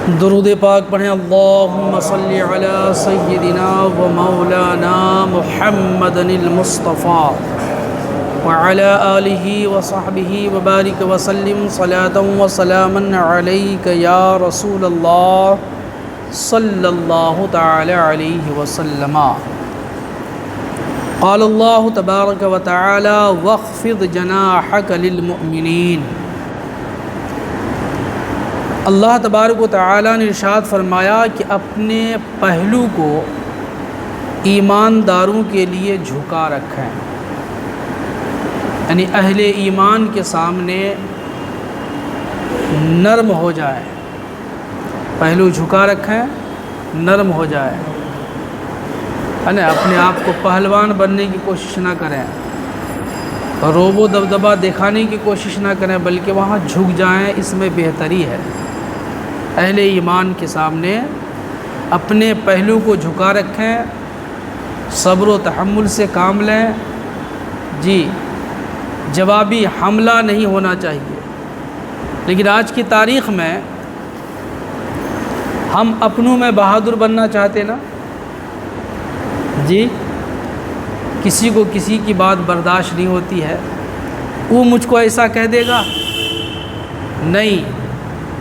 درود پاک پڑھیں۔ اللہم صلی علی سیدنا و مولانا محمد المصطفیٰ وعلی آلہ و صحبہ وبارک وسلم صلاة و سلاما علیک یا رسول اللہ صلی اللہ تعالی علیہ وسلم۔ قال اللہ تبارک و تعالی واخفض جناحک للمؤمنین۔ اللہ تبارک و تعالیٰ نے ارشاد فرمایا کہ اپنے پہلو کو ایمانداروں کے لیے جھکا رکھیں، یعنی اہل ایمان کے سامنے نرم ہو جائے، پہلو جھکا رکھیں، نرم ہو جائے، یعنی اپنے آپ کو پہلوان بننے کی کوشش نہ کریں، روب و دبدبہ دکھانے کی کوشش نہ کریں، بلکہ وہاں جھک جائیں، اس میں بہتری ہے۔ اہل ایمان کے سامنے اپنے پہلو کو جھکا رکھیں، صبر و تحمل سے کام لیں، جی جوابی حملہ نہیں ہونا چاہیے۔ لیکن آج کی تاریخ میں ہم اپنوں میں بہادر بننا چاہتے نا، جی کسی کو کسی کی بات برداشت نہیں ہوتی ہے، وہ مجھ کو ایسا کہہ دے گا، نہیں،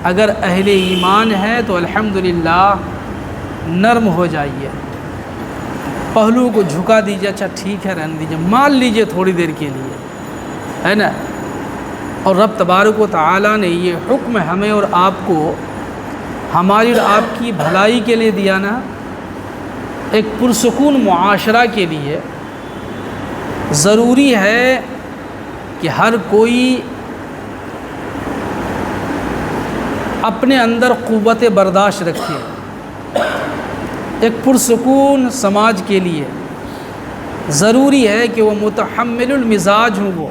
اگر اہل ایمان ہے تو الحمدللہ نرم ہو جائیے، پہلو کو جھکا دیجیے، اچھا ٹھیک ہے رہنے دیجیے، مان لیجیے تھوڑی دیر کے لیے، ہے نا۔ اور رب تبارک و تعالیٰ نے یہ حکم ہمیں اور آپ کو ہماری اور آپ کی بھلائی کے لیے دیا نا، ایک پرسکون معاشرہ کے لیے ضروری ہے کہ ہر کوئی اپنے اندر قوت برداشت رکھے۔ ایک پرسکون سماج کے لیے ضروری ہے کہ وہ متحمل المزاج ہوں، وہ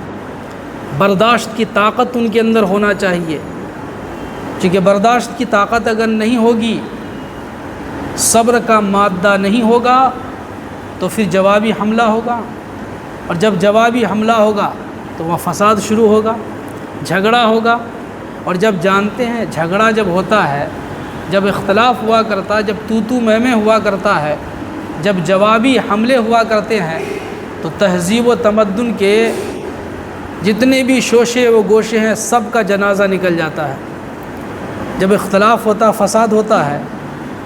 برداشت کی طاقت ان کے اندر ہونا چاہیے، کیونکہ برداشت کی طاقت اگر نہیں ہوگی، صبر کا مادہ نہیں ہوگا، تو پھر جوابی حملہ ہوگا، اور جب جوابی حملہ ہوگا تو وہ فساد شروع ہوگا، جھگڑا ہوگا۔ اور جب جانتے ہیں جھگڑا جب ہوتا ہے، جب اختلاف ہوا کرتا ہے، جب تو میں ہوا کرتا ہے، جب جوابی حملے ہوا کرتے ہیں، تو تہذیب و تمدن کے جتنے بھی شوشے و گوشے ہیں سب کا جنازہ نکل جاتا ہے۔ جب اختلاف ہوتا، فساد ہوتا ہے،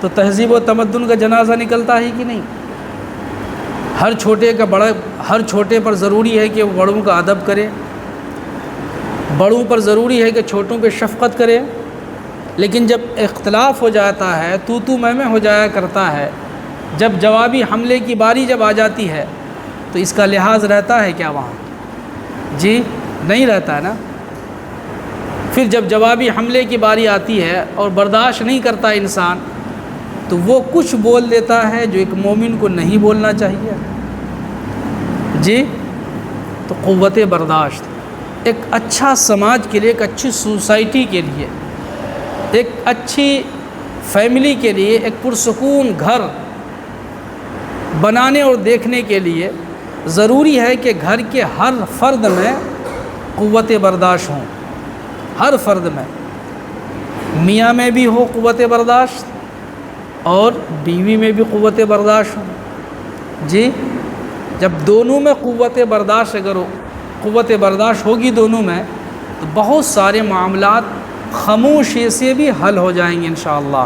تو تہذیب و تمدن کا جنازہ نکلتا ہے کہ نہیں؟ ہر چھوٹے پر ضروری ہے کہ وہ بڑوں کا ادب کرے، بڑوں پر ضروری ہے کہ چھوٹوں پہ شفقت کرے، لیکن جب اختلاف ہو جاتا ہے، تو میں ہو جایا کرتا ہے، جب جوابی حملے کی باری جب آ جاتی ہے، تو اس کا لحاظ رہتا ہے کیا وہاں؟ جی نہیں رہتا ہے نا۔ پھر جب جوابی حملے کی باری آتی ہے اور برداشت نہیں کرتا انسان، تو وہ کچھ بول دیتا ہے جو ایک مومن کو نہیں بولنا چاہیے، جی۔ تو قوت برداشت ایک اچھا سماج کے لیے، ایک اچھی سوسائٹی کے لیے، ایک اچھی فیملی کے لیے، ایک پرسکون گھر بنانے اور دیکھنے کے لیے ضروری ہے کہ گھر کے ہر فرد میں قوت برداشت ہوں، ہر فرد میں، میاں میں بھی ہو قوت برداشت اور بیوی میں بھی قوت برداشت ہو، جی۔ جب دونوں میں قوت برداشت قوت برداشت ہوگی دونوں میں، تو بہت سارے معاملات خاموشی سے بھی حل ہو جائیں گے انشاءاللہ،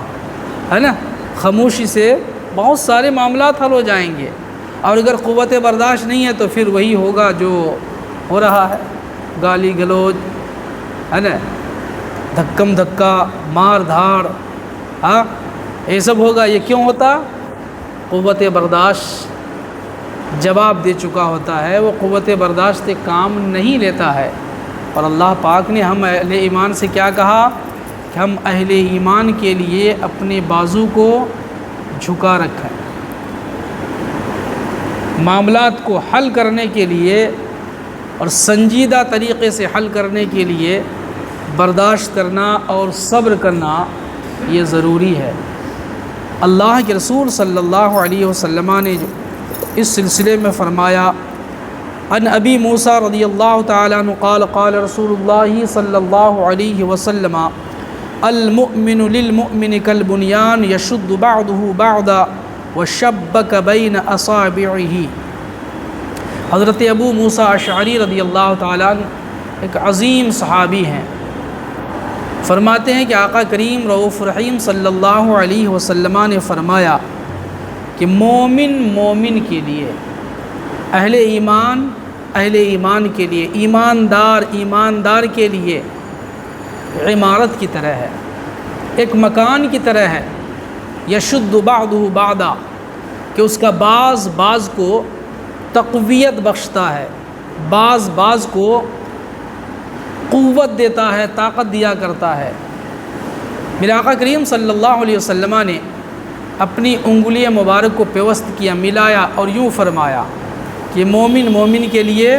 ہے نا۔ خاموشی سے بہت سارے معاملات حل ہو جائیں گے، اور اگر قوت برداشت نہیں ہے تو پھر وہی ہوگا جو ہو رہا ہے، گالی گلوچ، ہے نا، دھکم دھکا، مار دھاڑ، ہاں یہ سب ہوگا۔ یہ کیوں ہوتا؟ قوت برداشت جواب دے چکا ہوتا ہے، وہ قوت برداشت سے کام نہیں لیتا ہے۔ اور اللہ پاک نے ہم اہل ایمان سے کیا کہا کہ ہم اہل ایمان کے لیے اپنے بازو کو جھکا رکھیں، معاملات کو حل کرنے کے لیے اور سنجیدہ طریقے سے حل کرنے کے لیے برداشت کرنا اور صبر کرنا یہ ضروری ہے۔ اللہ کے رسول صلی اللہ علیہ وسلم نے اس سلسلے میں فرمایا، عن ابی موسیٰ رضی اللہ تعالیٰ عنہ قال قال رسول اللہ صلی اللہ علیہ وسلم المؤمن للمؤمن کالبنیان یشد بعضه بعضا وشبک بین اصابعہ۔ حضرت ابو موسیٰ اشعری رضی اللہ تعالیٰ عنہ ایک عظیم صحابی ہیں، فرماتے ہیں کہ آقا کریم رؤوف رحیم صلی اللہ علیہ وسلم نے فرمایا کہ مومن کے لیے، اہل ایمان کے لیے، ایماندار کے لیے عمارت کی طرح ہے، ایک مکان کی طرح ہے، یشد بعضہ بعضا، کہ اس کا بعض کو تقویت بخشتا ہے، بعض کو قوت دیتا ہے، طاقت دیا کرتا ہے۔ میرے آقا کریم صلی اللہ علیہ وسلم نے اپنی انگلی مبارک کو پیوست کیا، ملایا اور یوں فرمایا کہ مومن کے لیے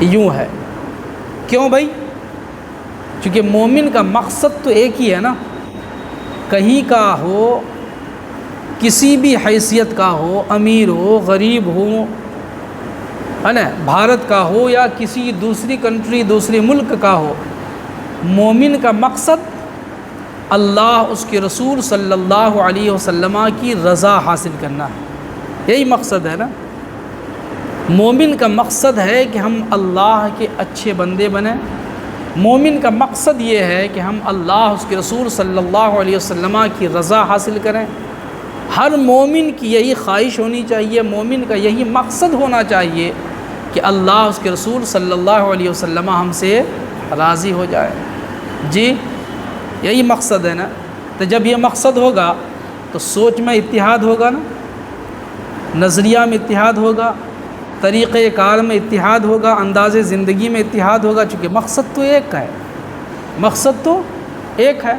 یوں ہے۔ کیوں بھائی؟ چونکہ مومن کا مقصد تو ایک ہی ہے نا، کہیں کا ہو، کسی بھی حیثیت کا ہو، امیر ہو، غریب ہو، ہے نا، بھارت کا ہو یا کسی دوسری کنٹری، دوسرے ملک کا ہو، مومن کا مقصد اللہ، اس کے رسول صلی اللہ علیہ وسلم کی رضا حاصل کرنا ہے، یہی مقصد ہے نا۔ مومن کا مقصد ہے کہ ہم اللہ کے اچھے بندے بنیں، مومن کا مقصد یہ ہے کہ ہم اللہ، اس کے رسول صلی اللہ علیہ وسلم کی رضا حاصل کریں۔ ہر مومن کی یہی خواہش ہونی چاہیے، مومن کا یہی مقصد ہونا چاہیے کہ اللہ، اس کے رسول صلی اللہ علیہ وسلم ہم سے راضی ہو جائے۔ جی یہی مقصد ہے نا۔ تو جب یہ مقصد ہوگا تو سوچ میں اتحاد ہوگا نا، نظریہ میں اتحاد ہوگا، طریقہ کار میں اتحاد ہوگا، انداز زندگی میں اتحاد ہوگا، چونکہ مقصد تو ایک ہے، مقصد تو ایک ہے۔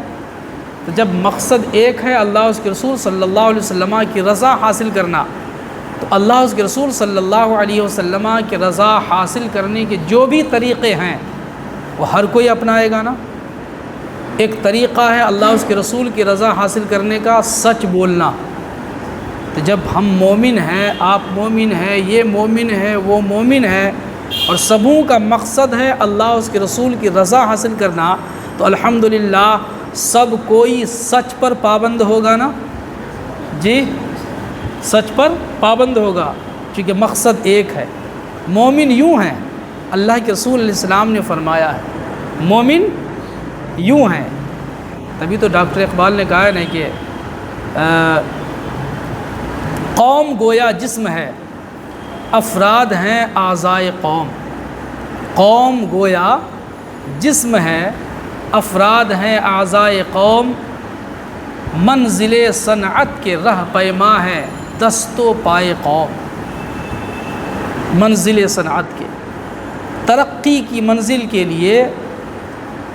تو جب مقصد ایک ہے، اللہ، اس کے رسول صلی اللہ علیہ وسلم کی رضا حاصل کرنا، تو اللہ، اس کے رسول صلی اللہ علیہ وسلم کی رضا حاصل کرنے کے جو بھی طریقے ہیں وہ ہر کوئی اپنائے گا نا۔ ایک طریقہ ہے اللہ، اس کے رسول کی رضا حاصل کرنے کا، سچ بولنا۔ تو جب ہم مومن ہیں، آپ مومن ہیں، یہ مومن ہے، وہ مومن ہے، اور سبوں کا مقصد ہے اللہ، اس کے رسول کی رضا حاصل کرنا، تو الحمدللہ سب کوئی سچ پر پابند ہوگا نا۔ جی سچ پر پابند ہوگا، چونکہ مقصد ایک ہے۔ مومن یوں ہیں، اللہ کے رسول علیہ السلام نے فرمایا ہے مومن یوں ہیں۔ تبھی تو ڈاکٹر اقبال نے کہا ہے نا کہ قوم گویا جسم ہے، افراد ہیں اعضائے قوم۔ قوم گویا جسم ہے، افراد ہیں اعضائے قوم، منزل صنعت کے رہ پیما ہے دست و پائے قوم۔ منزل صنعت کے، ترقی کی منزل کے لیے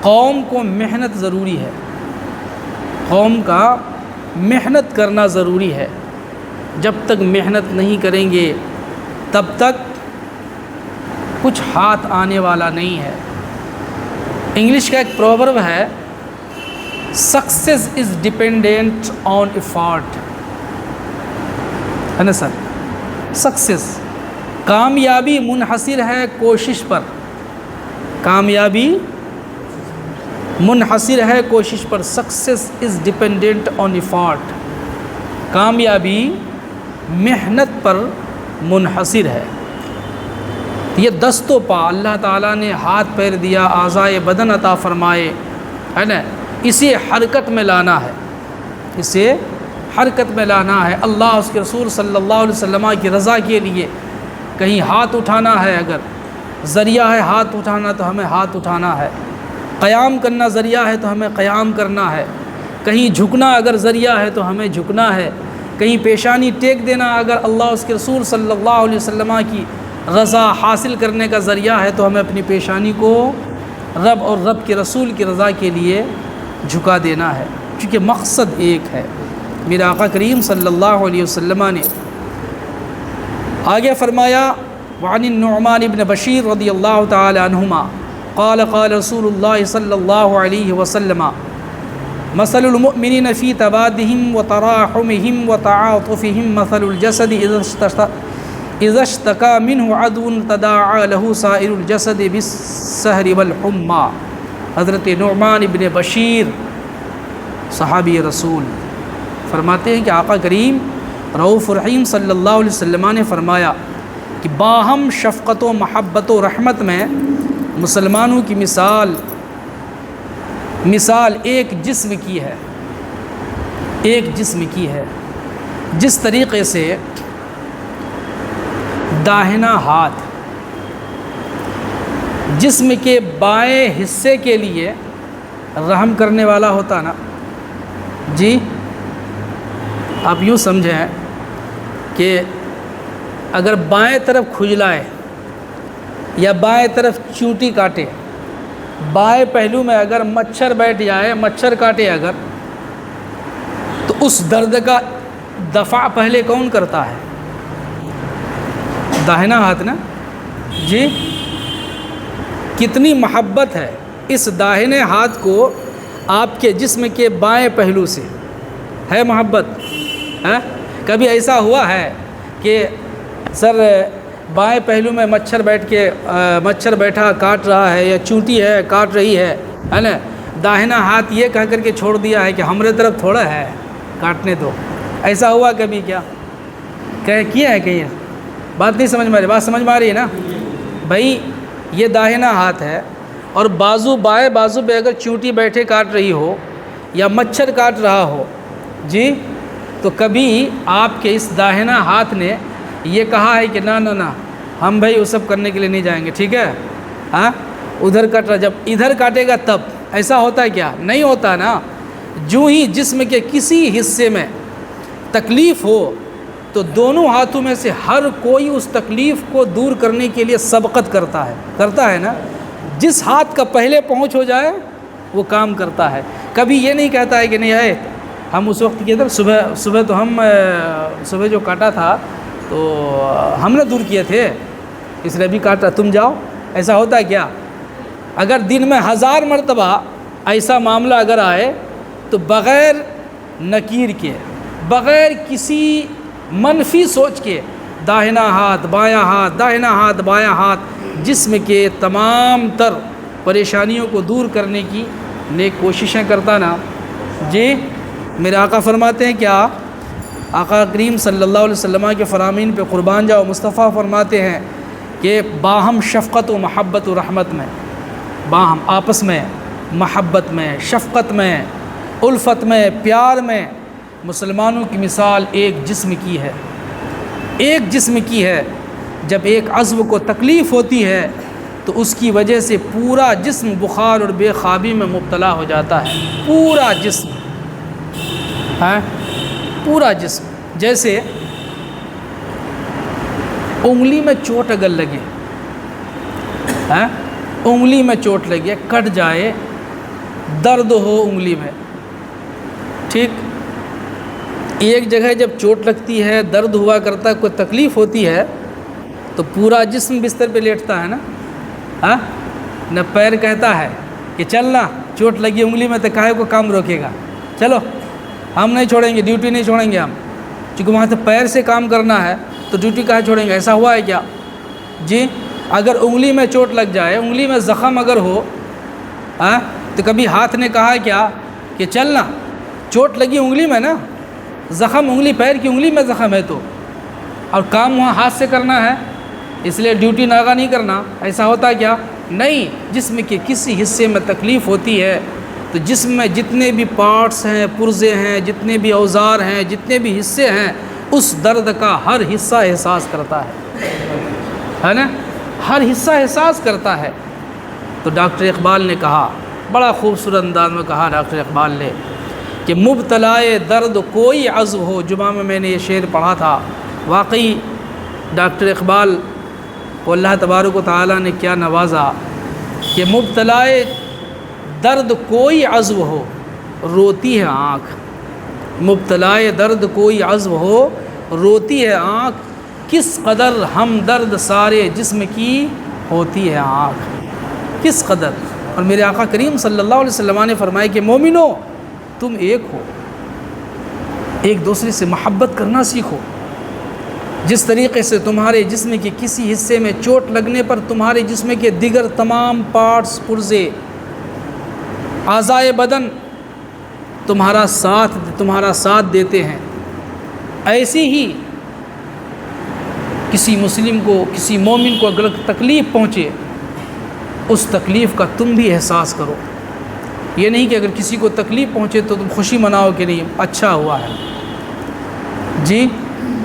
قوم کو محنت ضروری ہے، قوم کا محنت کرنا ضروری ہے۔ جب تک محنت نہیں کریں گے تب تک کچھ ہاتھ آنے والا نہیں ہے۔ انگلش کا ایک پروورب ہے، سکسیز از ڈیپینڈنٹ آن ایفارٹ، ہے نا سر؟ سکسیز، کامیابی منحصر ہے کوشش پر، کامیابی منحصر ہے کوشش پر۔ سکسیز از ڈیپینڈنٹ آن ایفارٹ، کامیابی محنت پر منحصر ہے۔ یہ دست و پا اللہ تعالیٰ نے ہاتھ پیر دیا، اعضائے بدن عطا فرمائے، ہے نا، اسے حرکت میں لانا ہے، اسے حرکت میں لانا ہے۔ اللہ، اس کے رسول صلی اللہ علیہ وسلم کی رضا کے لیے کہیں ہاتھ اٹھانا ہے، اگر ذریعہ ہے ہاتھ اٹھانا تو ہمیں ہاتھ اٹھانا ہے، قیام کرنا ذریعہ ہے تو ہمیں قیام کرنا ہے، کہیں جھکنا اگر ذریعہ ہے تو ہمیں جھکنا ہے، کہیں پیشانی ٹیک دینا اگر اللہ، اس کے رسول صلی اللہ علیہ وسلم کی رضا حاصل کرنے کا ذریعہ ہے تو ہمیں اپنی پیشانی کو رب اور رب کے رسول کی رضا کے لیے جھکا دینا ہے، چونکہ مقصد ایک ہے۔ میرے آقا کریم صلی اللہ علیہ وسلم نے آگے فرمایا، وعن النعمان بن بشیر رضی اللہ تعالی عنہما قال قال رسول اللہ صلی اللہ علیہ وسلم مثل المؤمنین فی تبادہم وتراحمہم وتعاطفہم مثل الجسد اذا اشتکى منہ عضو تداعى له سائر الجسد بالسہر والحمى۔ حضرت نعمان ابن بشیر صحابی رسول فرماتے ہیں کہ آقا کریم رؤوف الرحیم صلی اللہ علیہ وسلم نے فرمایا کہ باہم شفقت و محبت و رحمت میں مسلمانوں کی مثال ایک جسم کی ہے، ایک جسم کی ہے۔ جس طریقے سے داہنا ہاتھ جسم کے بائیں حصے کے لیے رحم کرنے والا ہوتا نا، جی آپ یوں سمجھیں کہ اگر بائیں طرف کھجلائے یا بائیں طرف چونٹی کاٹے، بائیں پہلو میں اگر مچھر بیٹھ جائے، مچھر کاٹے اگر، تو اس درد کا دفع پہلے کون کرتا ہے؟ داہنا ہاتھ نا، جی کتنی محبت ہے اس داہنے ہاتھ کو آپ کے جسم کے بائیں پہلو سے، ہے محبت ہے؟ کبھی ایسا ہوا ہے کہ سر بائیں پہلو میں مچھر بیٹھا کاٹ رہا ہے یا چونٹی ہے کاٹ رہی ہے نا، داہنا ہاتھ یہ کہہ کر کے چھوڑ دیا ہے کہ ہمارے طرف تھوڑا ہے کاٹنے دو؟ ایسا ہوا کبھی کیا؟ کیا ہے کہ بات نہیں سمجھ میں آ رہی؟ بات سمجھ میں آ رہی ہے نا بھائی؟ یہ داہنا ہاتھ ہے اور بائیں بازو پہ اگر چونٹی بیٹھے کاٹ رہی ہو یا مچھر کاٹ رہا ہو، جی تو کبھی آپ کے اس داہنا ہاتھ نے یہ کہا ہے کہ نہ ہم بھائی وہ سب کرنے کے لیے نہیں جائیں گے، ٹھیک ہے؟ ہاں ادھر کٹ رہا، جب ادھر کاٹے گا تب ایسا ہوتا ہے کیا؟ نہیں ہوتا نا۔ جو ہی جسم کے کسی حصے میں تکلیف ہو تو دونوں ہاتھوں میں سے ہر کوئی اس تکلیف کو دور کرنے کے لیے سبقت کرتا ہے نا۔ جس ہاتھ کا پہلے پہنچ ہو جائے وہ کام کرتا ہے، کبھی یہ نہیں کہتا ہے کہ نہیں ہے ہم اس وقت کے ادھر صبح تو ہم صبح جو کاٹا تھا تو ہم نے دور کیے تھے، اس لیے بھی کاٹا، تم جاؤ۔ ایسا ہوتا ہے کیا؟ اگر دن میں 1000 مرتبہ ایسا معاملہ اگر آئے تو بغیر نکیر کے، بغیر کسی منفی سوچ کے، داہنا ہاتھ بایاں ہاتھ، داہنا ہاتھ بایاں ہاتھ، جسم کے تمام تر پریشانیوں کو دور کرنے کی نیک کوششیں کرتا نا، جی میرے آقا فرماتے ہیں کیا؟ آقا کریم صلی اللہ علیہ وسلم کے فرامین پہ قربان جاؤ، مصطفیٰ فرماتے ہیں کہ باہم شفقت و محبت و رحمت میں، باہم آپس میں محبت میں، شفقت میں، الفت میں، پیار میں مسلمانوں کی مثال ایک جسم کی ہے، ایک جسم کی ہے۔ جب ایک عضو کو تکلیف ہوتی ہے تو اس کی وجہ سے پورا جسم بخار اور بے خوابی میں مبتلا ہو جاتا ہے، پورا جسم، ہاں پورا جسم۔ جیسے انگلی میں چوٹ اگر لگے، ہاں انگلی میں چوٹ لگے، کٹ جائے، درد ہو انگلی میں، ٹھیک، ایک جگہ جب چوٹ لگتی ہے، درد ہوا کرتا ہے، کوئی تکلیف ہوتی ہے تو پورا جسم بستر پہ لیٹتا ہے نا، ہاں نہ پیر کہتا ہے کہ چلنا، چوٹ لگی انگلی میں تو کاہے کو کام روکے گا، چلو ہم نہیں چھوڑیں گے، ڈیوٹی نہیں چھوڑیں گے ہم، چونکہ وہاں تو پیر سے کام کرنا ہے تو ڈیوٹی کہاں چھوڑیں گے؟ ایسا ہوا ہے کیا؟ جی اگر انگلی میں چوٹ لگ جائے، انگلی میں زخم اگر ہو، ہاں تو کبھی ہاتھ نے کہا کیا کہ چلنا، چوٹ لگی انگلی میں نا، زخم انگلی، پیر کی انگلی میں زخم ہے تو، اور کام وہاں ہاتھ سے کرنا ہے، اس لیے ڈیوٹی ناغہ نہیں کرنا، ایسا ہوتا ہے کیا؟ نہیں۔ جسم کے کسی حصے میں تکلیف ہوتی ہے تو جسم میں جتنے بھی پارٹس ہیں، پرزے ہیں، جتنے بھی اوزار ہیں، جتنے بھی حصے ہیں، اس درد کا ہر حصہ احساس کرتا ہے نا، ہر حصہ احساس کرتا ہے۔ تو ڈاکٹر اقبال نے کہا، بڑا خوبصورت انداز میں کہا ڈاکٹر اقبال نے کہ مبتلائے درد کوئی عضو ہو، جمعہ میں نے یہ شعر پڑھا تھا، واقعی ڈاکٹر اقبال کو اللہ تبارک و تعالیٰ نے کیا نوازا کہ مبتلائے درد کوئی عضو ہو، روتی ہے آنکھ، مبتلائے درد کوئی عضو ہو، روتی ہے آنکھ، کس قدر ہمدرد سارے جسم کی ہوتی ہے آنکھ، کس قدر۔ اور میرے آقا کریم صلی اللہ علیہ وسلم نے فرمایا کہ مومنو تم ایک ہو، ایک دوسرے سے محبت کرنا سیکھو۔ جس طریقے سے تمہارے جسم کے کسی حصے میں چوٹ لگنے پر تمہارے جسم کے دیگر تمام پارٹس، پرزے، اعضائے بدن تمہارا ساتھ دیتے ہیں، ایسی ہی کسی مسلم کو، کسی مومن کو اگر تکلیف پہنچے اس تکلیف کا تم بھی احساس کرو۔ یہ نہیں کہ اگر کسی کو تکلیف پہنچے تو تم خوشی مناؤ کہ نہیں اچھا ہوا ہے جی،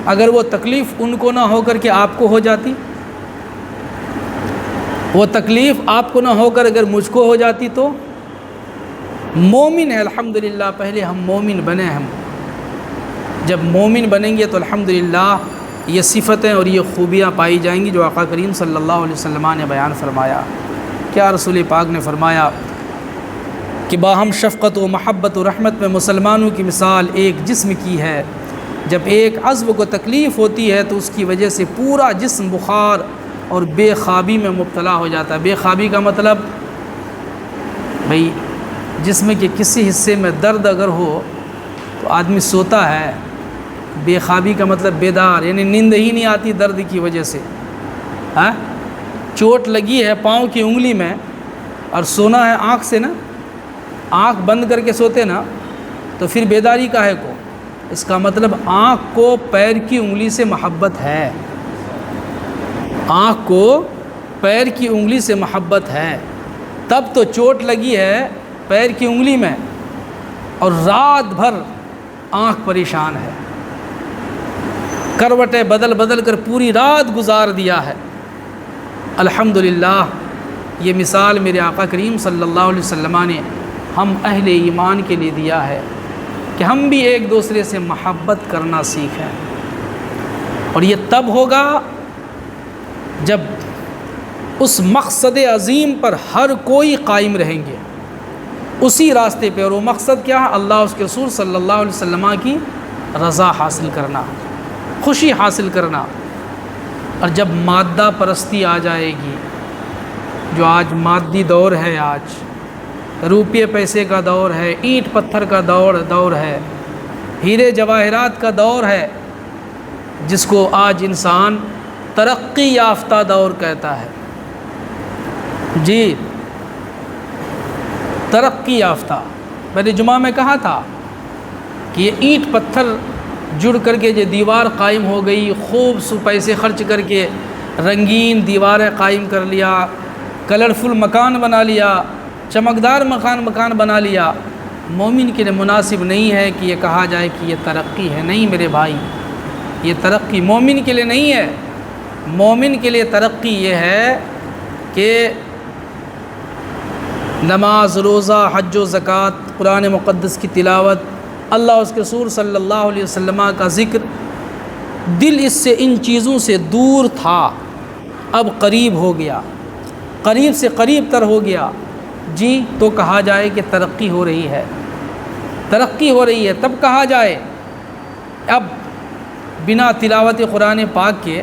اگر وہ تکلیف ان کو نہ ہو کر کے آپ کو ہو جاتی، وہ تکلیف آپ کو نہ ہو کر اگر مجھ کو ہو جاتی تو مومن ہے الحمدللہ، پہلے ہم مومن بنیں۔ ہم جب مومن بنیں گے تو الحمدللہ یہ صفتیں اور یہ خوبیاں پائی جائیں گی جو آقا کریم صلی اللہ علیہ وسلم نے بیان فرمایا۔ کیا رسول پاک نے فرمایا کہ باہم شفقت و محبت و رحمت میں مسلمانوں کی مثال ایک جسم کی ہے، جب ایک عضو کو تکلیف ہوتی ہے تو اس کی وجہ سے پورا جسم بخار اور بے خوابی میں مبتلا ہو جاتا ہے۔ بے خوابی کا مطلب بھئی جسم کے کسی حصے میں درد اگر ہو تو آدمی سوتا ہے، بے خوابی کا مطلب بیدار، یعنی نیند ہی نہیں آتی درد کی وجہ سے۔ چوٹ لگی ہے پاؤں کی انگلی میں اور سونا ہے آنکھ سے نا، آنکھ بند کر کے سوتے نا، تو پھر بیداری کاہے کو؟ اس کا مطلب آنکھ کو پیر کی انگلی سے محبت ہے، آنکھ کو پیر کی انگلی سے محبت ہے، تب تو چوٹ لگی ہے پیر کی انگلی میں اور رات بھر آنکھ پریشان ہے، کروٹیں بدل بدل کر پوری رات گزار دیا ہے۔ الحمدللہ یہ مثال میرے آقا کریم صلی اللہ علیہ وسلم نے ہم اہل ایمان کے لیے دیا ہے کہ ہم بھی ایک دوسرے سے محبت کرنا سیکھیں، اور یہ تب ہوگا جب اس مقصد عظیم پر ہر کوئی قائم رہیں گے، اسی راستے پہ، اور وہ مقصد کیا ہے؟ اللہ اس کے رسول صلی اللہ علیہ وسلم کی رضا حاصل کرنا، خوشی حاصل کرنا۔ اور جب مادہ پرستی آ جائے گی، جو آج مادی دور ہے، آج روپیے پیسے کا دور ہے، اینٹ پتھر کا دور ہے، ہیرے جواہرات کا دور ہے، جس کو آج انسان ترقی یافتہ دور کہتا ہے جی، ترقی یافتہ۔ میں نے جمعہ میں کہا تھا کہ یہ اینٹ پتھر جڑ کر کے جو دیوار قائم ہو گئی، خوب پیسے خرچ کر کے رنگین دیواریں قائم کر لیا، کلرفل مکان بنا لیا، چمکدار مکان بنا لیا، مومن کے لیے مناسب نہیں ہے کہ یہ کہا جائے کہ یہ ترقی ہے۔ نہیں میرے بھائی، یہ ترقی مومن کے لیے نہیں ہے۔ مومن کے لیے ترقی یہ ہے کہ نماز، روزہ، حج و زکوٰۃ، قرآن مقدس کی تلاوت، اللہ اس کے رسول صلی اللہ علیہ وسلم کا ذکر، دل اس سے ان چیزوں سے دور تھا، اب قریب ہو گیا، قریب سے قریب تر ہو گیا جی، تو کہا جائے کہ ترقی ہو رہی ہے، ترقی ہو رہی ہے، تب کہا جائے۔ اب بنا تلاوت قرآن پاک کے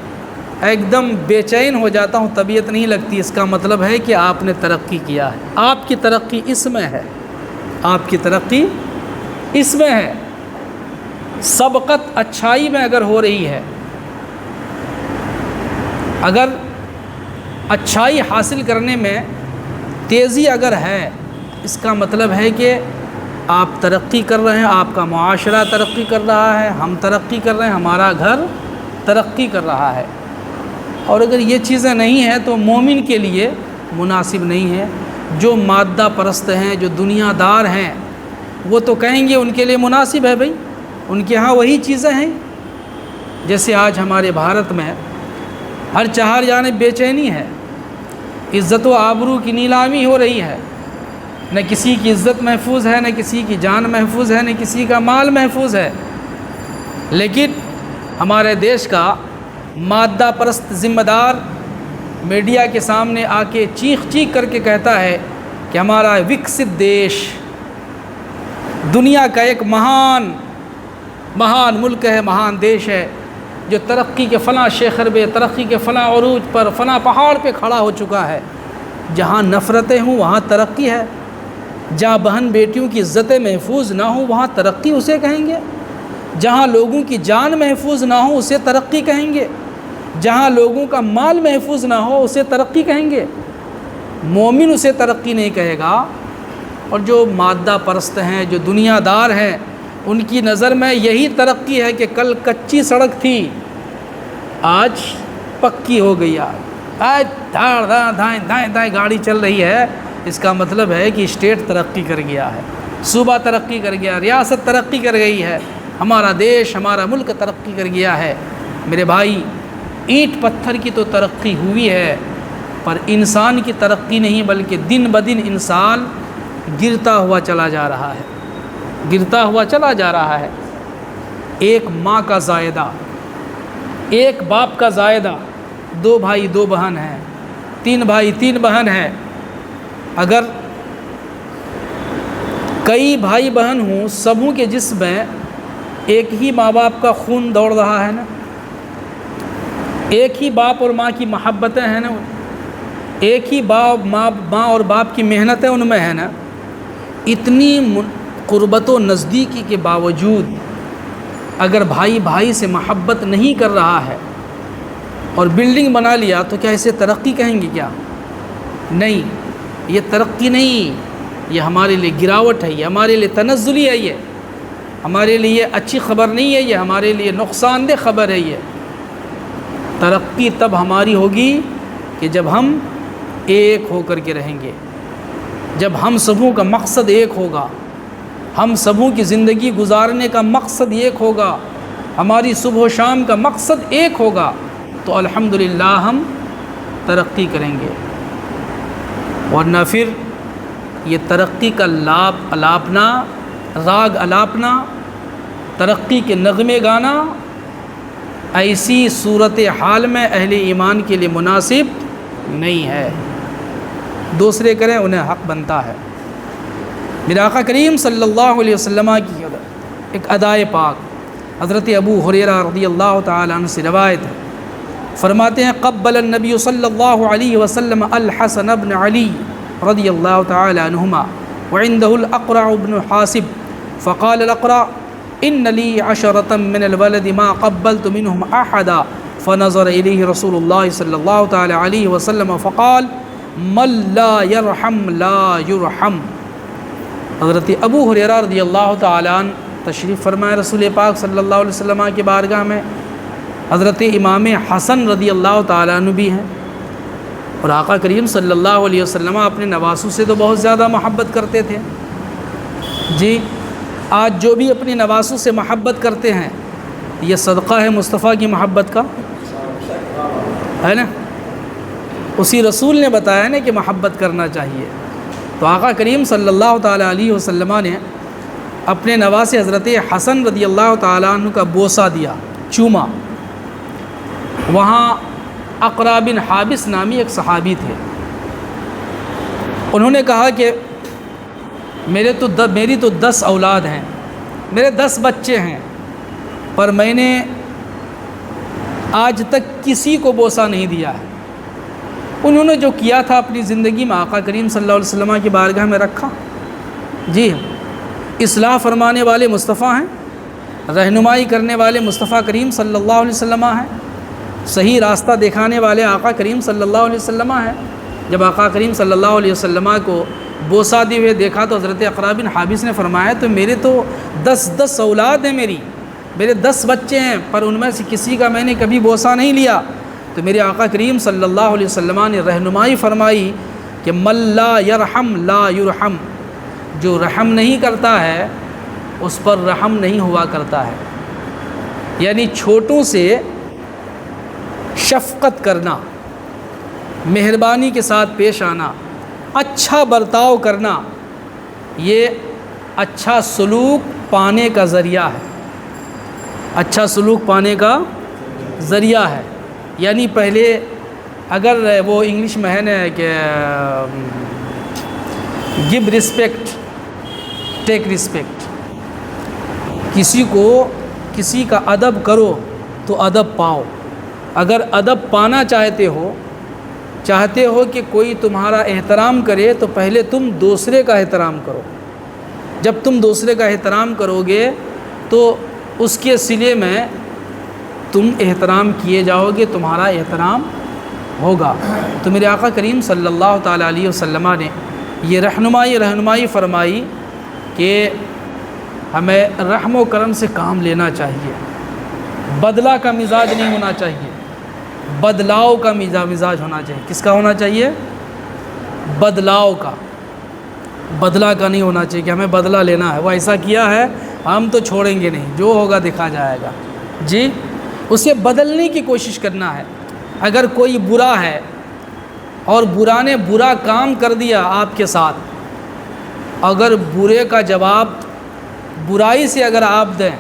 ایک دم بے چین ہو جاتا ہوں، طبیعت نہیں لگتی، اس کا مطلب ہے کہ آپ نے ترقی کیا ہے۔ آپ کی ترقی اس میں ہے، آپ کی ترقی اس میں ہے۔ سبقت اچھائی میں اگر ہو رہی ہے، اگر اچھائی حاصل کرنے میں تیزی اگر ہے، اس کا مطلب ہے کہ آپ ترقی کر رہے ہیں، آپ کا معاشرہ ترقی کر رہا ہے، ہم ترقی کر رہے ہیں، ہمارا گھر ترقی کر رہا ہے۔ اور اگر یہ چیزیں نہیں ہیں تو مومن کے لیے مناسب نہیں ہے۔ جو مادہ پرست ہیں، جو دنیا دار ہیں، وہ تو کہیں گے ان کے لیے مناسب ہے، بھائی ان کے ہاں وہی چیزیں ہیں۔ جیسے آج ہمارے بھارت میں ہر چہار جانب بے چینی ہے، عزت و آبرو کی نیلامی ہو رہی ہے، نہ کسی کی عزت محفوظ ہے، نہ کسی کی جان محفوظ ہے، نہ کسی کا مال محفوظ ہے۔ لیکن ہمارے دیش کا مادہ پرست ذمہ دار میڈیا کے سامنے آ کے چیخ چیخ کر کے کہتا ہے کہ ہمارا وکست دیش، دنیا کا ایک مہان ملک ہے، مہان دیش ہے، جو ترقی کے فلاں شیخر پہ، ترقی کے فلاں عروج پر، فلاں پہاڑ پہ کھڑا ہو چکا ہے۔ جہاں نفرتیں ہوں وہاں ترقی ہے، جہاں بہن بیٹیوں کی عزتیں محفوظ نہ ہوں وہاں ترقی اسے کہیں گے، جہاں لوگوں کی جان محفوظ نہ ہو اسے ترقی کہیں گے، جہاں لوگوں کا مال محفوظ نہ ہو اسے ترقی کہیں گے۔ مومن اسے ترقی نہیں کہے گا، اور جو مادہ پرست ہیں، جو دنیا دار ہیں، ان کی نظر میں یہی ترقی ہے کہ کل کچی سڑک تھی، آج پکی ہو گئی، آج دائیں دائیں گاڑی چل رہی ہے۔ اس کا مطلب ہے کہ اسٹیٹ ترقی کر گیا ہے، صوبہ ترقی کر گیا، ریاست ترقی کر گئی ہے، ہمارا دیش، ہمارا ملک ترقی کر گیا ہے۔ میرے بھائی، اینٹ پتھر کی تو ترقی ہوئی ہے، پر انسان کی ترقی نہیں، بلکہ دن بدن انسان گرتا ہوا چلا جا رہا ہے، گرتا ہوا چلا جا رہا ہے۔ ایک ماں کا زائدہ، ایک باپ کا زائدہ، 2 بھائی 2 بہن ہیں، 3 بھائی 3 بہن ہیں۔ اگر کئی بھائی بہن ہوں، سبوں کے جسم میں ایک ہی ماں باپ کا خون دوڑ رہا ہے نا، ایک ہی باپ اور ماں کی محبتیں ہیں نا، ایک ہی ماں اور باپ کی محنتیں ان میں ہیں نا، اتنی قربت و نزدیکی کے باوجود اگر بھائی بھائی سے محبت نہیں کر رہا ہے اور بلڈنگ بنا لیا تو کیا اسے ترقی کہیں گے؟ کیا نہیں، یہ ترقی نہیں، یہ ہمارے لیے گراوٹ ہے، یہ ہمارے لیے تنزلی ہے، یہ ہمارے لیے اچھی خبر نہیں ہے، یہ ہمارے لیے نقصان دہ خبر ہے۔ یہ ترقی تب ہماری ہوگی کہ جب ہم ایک ہو کر کے رہیں گے، جب ہم سبوں کا مقصد ایک ہوگا، ہم سبوں کی زندگی گزارنے کا مقصد ایک ہوگا، ہماری صبح و شام کا مقصد ایک ہوگا، تو الحمدللہ ہم ترقی کریں گے۔ ورنہ پھر یہ ترقی کا الاپنا، راگ الاپنا، ترقی کے نغمے گانا ایسی صورت حال میں اہل ایمان کے لیے مناسب نہیں ہے۔ دوسرے کریں انہیں حق بنتا ہے۔ میرے آقا کریم صلی اللہ علیہ وسلم کی ایک ادائے پاک حضرت ابو ہریرہ رضی اللہ تعالی عنہ سے روایت ہے، فرماتے ہیں قبل النبی صلی اللہ علیہ وسلم الحسن بن علی رضی اللہ تعالی عنہما وعنده الاقرع بن حاسب فقال الاقرع ان لی عشرة من الولد ما قبلت منهم احدا فنظر الیہ رسول اللہ صلی اللہ تعالی علیہ وسلم فقال من لا يرحم لا يرحم۔ حضرت ابو ہریرہ رضی اللہ تعالیٰ عنہ تشریف فرمائے رسول پاک صلی اللہ علیہ وسلم کی بارگاہ میں۔ حضرت امام حسن رضی اللہ تعالیٰ عنہ بھی ہیں، اور آقا کریم صلی اللہ علیہ وسلم اپنے نواسوں سے تو بہت زیادہ محبت کرتے تھے۔ جی، آج جو بھی اپنے نواسوں سے محبت کرتے ہیں، یہ صدقہ ہے مصطفیٰ کی محبت کا، ہے نا؟ اسی رسول نے بتایا نا کہ محبت کرنا چاہیے۔ تو آقا کریم صلی اللہ تعالیٰ علیہ وسلم نے اپنے نواسے حضرت حسن رضی اللہ تعالیٰ عنہ کا بوسہ دیا، چوما۔ وہاں اقرع بن حابس نامی ایک صحابی تھے، انہوں نے کہا کہ میری تو 10 اولاد ہیں، میرے 10 بچے ہیں، پر میں نے آج تک کسی کو بوسہ نہیں دیا ہے۔ انہوں نے جو کیا تھا اپنی زندگی میں آقا کریم صلی اللہ علیہ وسلم کی بارگاہ میں رکھا۔ جی، اصلاح فرمانے والے مصطفیٰ ہیں، رہنمائی کرنے والے مصطفیٰ کریم صلی اللہ علیہ وسلم ہیں، صحیح راستہ دکھانے والے آقا کریم صلی اللہ علیہ وسلم ہیں۔ جب آقا کریم صلی اللہ علیہ وسلم کو بوسہ دیے ہوئے دیکھا تو حضرت اقرع بن حابس نے فرمایا تو میرے تو 10 اولاد ہیں، میرے 10 بچے ہیں، پر ان میں سے کسی کا میں نے کبھی بوسہ نہیں لیا۔ تو میرے آقا کریم صلی اللہ علیہ وسلم نے رہنمائی فرمائی کہ من لا یرحم لا یرحم، جو رحم نہیں کرتا ہے اس پر رحم نہیں ہوا کرتا ہے۔ یعنی چھوٹوں سے شفقت کرنا، مہربانی کے ساتھ پیش آنا، اچھا برتاؤ کرنا، یہ اچھا سلوک پانے کا ذریعہ ہے، اچھا سلوک پانے کا ذریعہ ہے۔ یعنی پہلے اگر وہ انگلش میں ہے نا کہ گیو رسپیکٹ ٹیک رسپیکٹ، کسی کا ادب کرو تو ادب پاؤ۔ اگر ادب پانا چاہتے ہو کہ کوئی تمہارا احترام کرے تو پہلے تم دوسرے کا احترام کرو۔ جب تم دوسرے کا احترام کرو گے تو اس کے صلے میں تم احترام کیے جاؤ گے، تمہارا احترام ہوگا۔ تو میرے آقا کریم صلی اللہ تعالیٰ علیہ وسلم نے یہ رہنمائی فرمائی کہ ہمیں رحم و کرم سے کام لینا چاہیے، بدلہ کا مزاج نہیں ہونا چاہیے، بدلاؤ کا مزاج ہونا چاہیے۔ کس کا ہونا چاہیے؟ بدلاؤ کا، بدلہ کا نہیں ہونا چاہیے کہ ہمیں بدلہ لینا ہے، وہ ایسا کیا ہے ہم تو چھوڑیں گے نہیں، جو ہوگا دکھا جائے گا۔ جی، اسے بدلنے کی کوشش کرنا ہے۔ اگر کوئی برا ہے اور برا نے برا کام کر دیا آپ کے ساتھ، اگر برے کا جواب برائی سے اگر آپ دیں،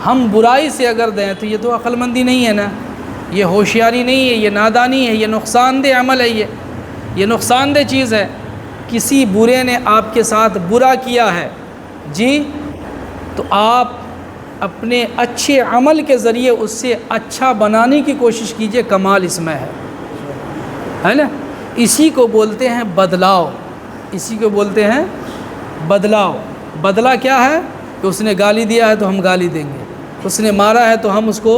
ہم برائی سے اگر دیں، تو یہ تو عقل مندی نہیں ہے نا، یہ ہوشیاری نہیں ہے، یہ نادانی ہے، یہ نقصان دہ عمل ہے، یہ نقصان دہ چیز ہے۔ کسی برے نے آپ کے ساتھ برا کیا ہے جی، تو آپ اپنے اچھے عمل کے ذریعے اس سے اچھا بنانے کی کوشش کیجئے، کمال اس میں ہے نا۔ اسی کو بولتے ہیں بدلاؤ، اسی کو بولتے ہیں بدلاؤ۔ بدلہ کیا ہے کہ اس نے گالی دیا ہے تو ہم گالی دیں گے، اس نے مارا ہے تو ہم اس کو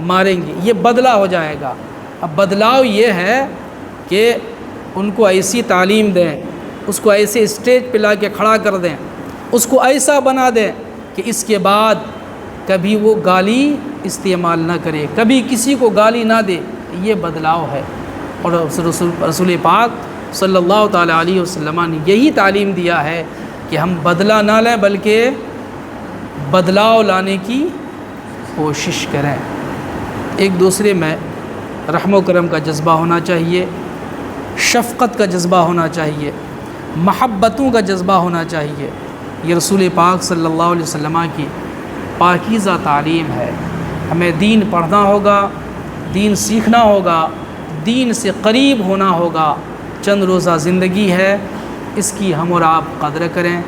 ماریں گے، یہ بدلہ ہو جائے گا۔ اب بدلاؤ یہ ہے کہ ان کو ایسی تعلیم دیں، اس کو ایسے اسٹیج پہ لا کے کھڑا کر دیں، اس کو ایسا بنا دیں کہ اس کے بعد کبھی وہ گالی استعمال نہ کرے، کبھی کسی کو گالی نہ دے۔ یہ بدلاؤ ہے، اور رسول پاک صلی اللہ تعالیٰ علیہ وسلم نے یہی تعلیم دیا ہے کہ ہم بدلہ نہ لیں بلکہ بدلاؤ لانے کی کوشش کریں۔ ایک دوسرے میں رحم و کرم کا جذبہ ہونا چاہیے، شفقت کا جذبہ ہونا چاہیے، محبتوں کا جذبہ ہونا چاہیے۔ یہ رسول پاک صلی اللہ علیہ وسلم کی پاکیزہ تعلیم ہے۔ ہمیں دین پڑھنا ہوگا، دین سیکھنا ہوگا، دین سے قریب ہونا ہوگا۔ چند روزہ زندگی ہے، اس کی ہم اور آپ قدر کریں۔